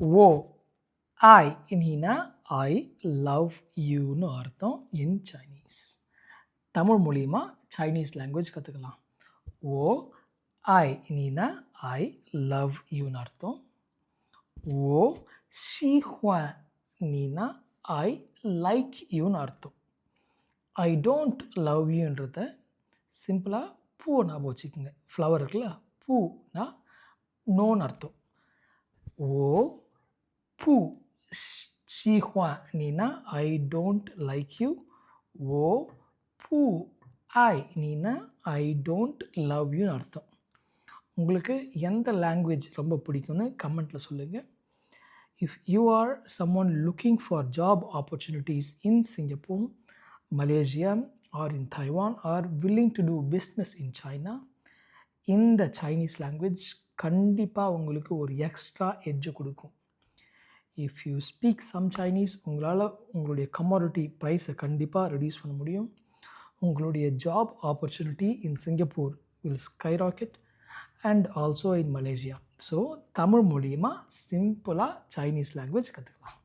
O I Neena I love யூன்னு அர்த்தம் இன் Chinese. Tamil மூலிமா சைனீஸ் லாங்குவேஜ் கற்றுக்கலாம். ஓ ஐ நீனா ஐ லவ் யூன்னு அர்த்தம். ஓ ஷீஹுவான் நீனா ஐ லைக் யூன்னு அர்த்தம். ஐ டோன்ட் லவ் யூன்றத சிம்பிளாக பூவை ஞாபகம் வச்சுக்கோங்க. ஃப்ளவர் இருக்குல்ல, பூனா நோன்னு அர்த்தம். ஓ பூ ஷீஹுவான் நீனா ஐ டோன்ட் லைக் யூ. ஓ பூ ஐ நீனா ஐ டோன்ட் லவ் யூன்னு அர்த்தம். உங்களுக்கு எந்த லாங்குவேஜ் ரொம்ப பிடிக்கும்னு கமெண்ட்டில் சொல்லுங்கள். If you are someone looking for job opportunities in Singapore, Malaysia or in Taiwan or willing to do business in China, இந்த சைனீஸ் லாங்குவேஜ் கண்டிப்பாக உங்களுக்கு ஒரு எக்ஸ்ட்ரா எட்ஜு கொடுக்கும். If you speak some Chinese, உங்களால் உங்களுடைய கமாடிட்டி ப்ரைஸை கண்டிப்பாக reduce பண்ண முடியும். உங்களுடைய job opportunity in Singapore will skyrocket and also in Malaysia. So Tamil மூலியமாக சிம்பிளாக சைனீஸ் லாங்குவேஜ் கற்றுக்கலாம்.